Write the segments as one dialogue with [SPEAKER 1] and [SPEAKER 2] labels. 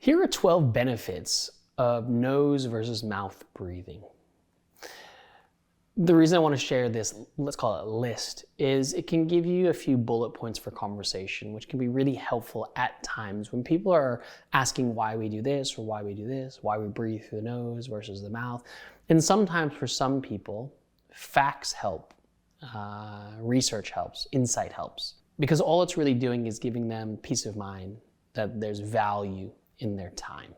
[SPEAKER 1] Here are 12 benefits of nose versus mouth breathing. The reason I want to share this, let's call it a list, is it can give you a few bullet points for conversation, which can be really helpful at times when people are asking why we do this or why we do this, why we breathe through the nose versus the mouth. And sometimes for some people, facts help, research helps, insight helps, because all it's really doing is giving them peace of mind that there's value in their time.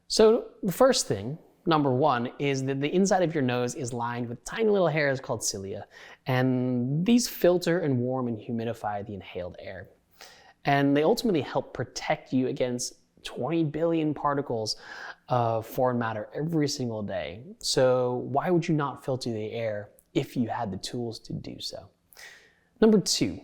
[SPEAKER 1] So the first thing, number one, is that the inside of your nose is lined with tiny little hairs called cilia, and these filter and warm and humidify the inhaled air. And they ultimately help protect you against 20 billion particles of foreign matter every single day. So why would you not filter the air if you had the tools to do so? Number two,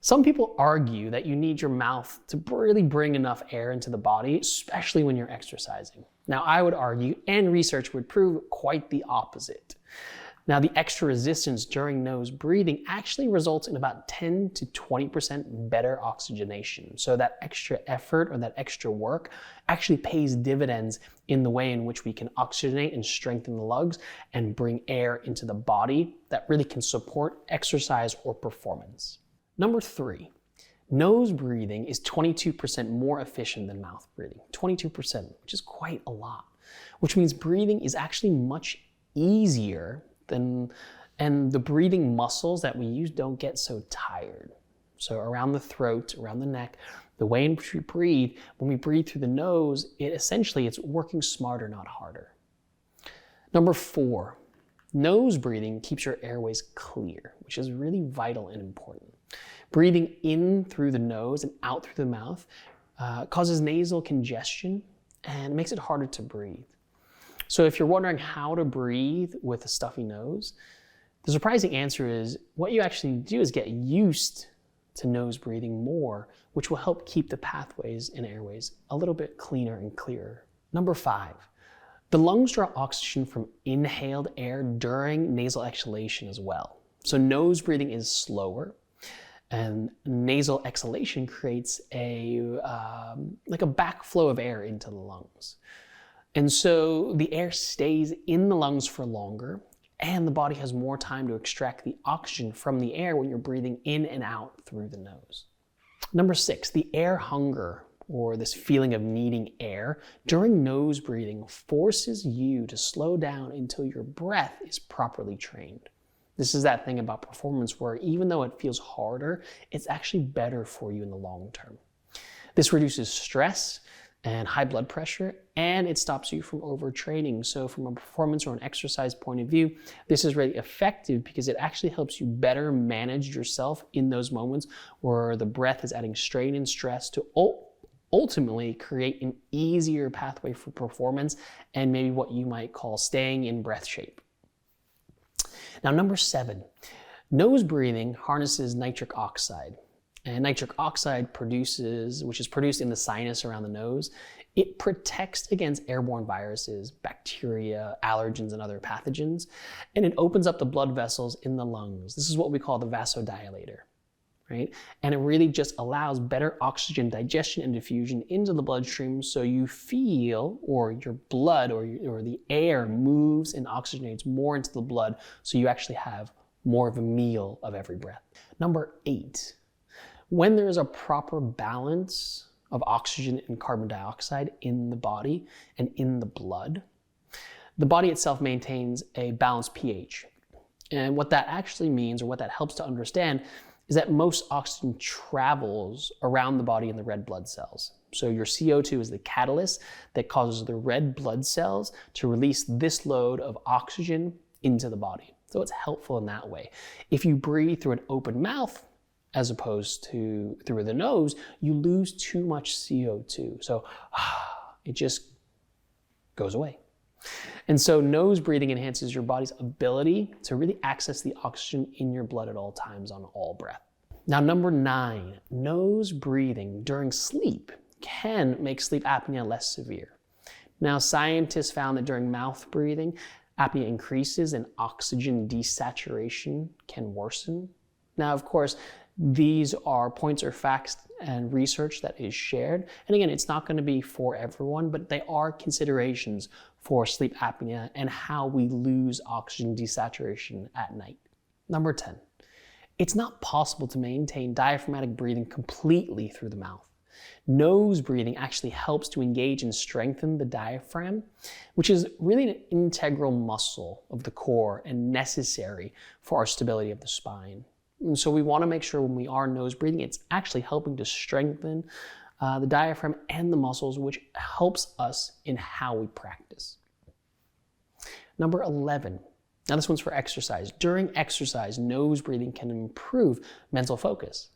[SPEAKER 1] some people argue that you need your mouth to really bring enough air into the body, especially when you're exercising. Now, I would argue, and research would prove quite the opposite. Now, the extra resistance during nose breathing actually results in about 10 to 20% better oxygenation. So that extra effort or that extra work actually pays dividends in the way in which we can oxygenate and strengthen the lungs and bring air into the body that really can support exercise or performance. Number three, nose breathing is 22% more efficient than mouth breathing. 22%, which is quite a lot, which means breathing is actually much easier and the breathing muscles that we use don't get so tired. So around the throat, around the neck, the way in which we breathe, when we breathe through the nose, it's working smarter, not harder. Number four, nose breathing keeps your airways clear, which is really vital and important. Breathing in through the nose and out through the mouth causes nasal congestion and makes it harder to breathe. So if you're wondering how to breathe with a stuffy nose, the surprising answer is what you actually do is get used to nose breathing more, which will help keep the pathways and airways a little bit cleaner and clearer. Number five, the lungs draw oxygen from inhaled air during nasal exhalation as well. So nose breathing is slower, and nasal exhalation creates like a backflow of air into the lungs. And so the air stays in the lungs for longer, and the body has more time to extract the oxygen from the air when you're breathing in and out through the nose. Number six, the air hunger, or this feeling of needing air during nose breathing, forces you to slow down until your breath is properly trained. This is that thing about performance where even though it feels harder, it's actually better for you in the long term. This reduces stress and high blood pressure, and it stops you from overtraining. So from a performance or an exercise point of view, this is really effective because it actually helps you better manage yourself in those moments where the breath is adding strain and stress to ultimately create an easier pathway for performance and maybe what you might call staying in breath shape. Now, number seven, nose breathing harnesses nitric oxide. And nitric oxide which is produced in the sinus around the nose, it protects against airborne viruses, bacteria, allergens, and other pathogens, and it opens up the blood vessels in the lungs. This is what we call the vasodilator, right? And it really just allows better oxygen digestion and diffusion into the bloodstream so you feel, or your blood or the air moves and oxygenates more into the blood so you actually have more of a meal of every breath. Number eight, when there is a proper balance of oxygen and carbon dioxide in the body and in the blood, the body itself maintains a balanced pH. And what that actually means, or what that helps to understand, is that most oxygen travels around the body in the red blood cells. So your CO2 is the catalyst that causes the red blood cells to release this load of oxygen into the body. So it's helpful in that way. If you breathe through an open mouth, as opposed to through the nose, you lose too much CO2. So it just goes away. And so nose breathing enhances your body's ability to really access the oxygen in your blood at all times on all breath. Now, number nine, nose breathing during sleep can make sleep apnea less severe. Now, scientists found that during mouth breathing, apnea increases and oxygen desaturation can worsen. Now, of course, These are points or facts and research that is shared. And again, it's not going to be for everyone, but they are considerations for sleep apnea and how we lose oxygen desaturation at night. Number 10, it's not possible to maintain diaphragmatic breathing completely through the mouth. Nose breathing actually helps to engage and strengthen the diaphragm, which is really an integral muscle of the core and necessary for our stability of the spine. And so we want to make sure when we are nose breathing, it's actually helping to strengthen the diaphragm and the muscles, which helps us in how we practice. Number 11. Now this one's for exercise. During exercise, nose breathing can improve mental focus.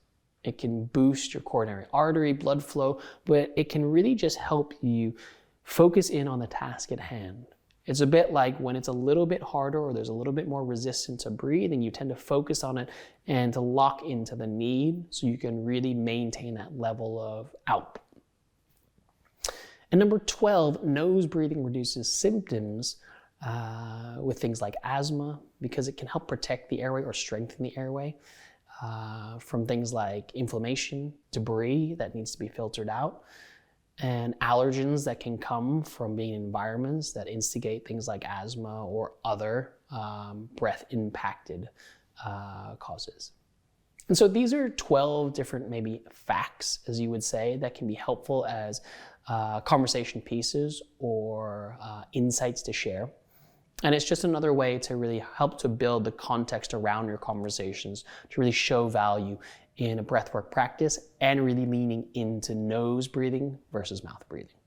[SPEAKER 1] It can boost your coronary artery blood flow, but it can really just help you focus in on the task at hand. It's a bit like when it's a little bit harder or there's a little bit more resistance to breathing, you tend to focus on it and to lock into the need so you can really maintain that level of output. And number 12, nose breathing reduces symptoms with things like asthma because it can help protect the airway or strengthen the airway from things like inflammation, debris that needs to be filtered out, and allergens that can come from being in environments that instigate things like asthma or other breath-impacted causes. And so these are 12 different maybe facts, as you would say, that can be helpful as conversation pieces or insights to share. And it's just another way to really help to build the context around your conversations, to really show value in a breathwork practice and really leaning into nose breathing versus mouth breathing.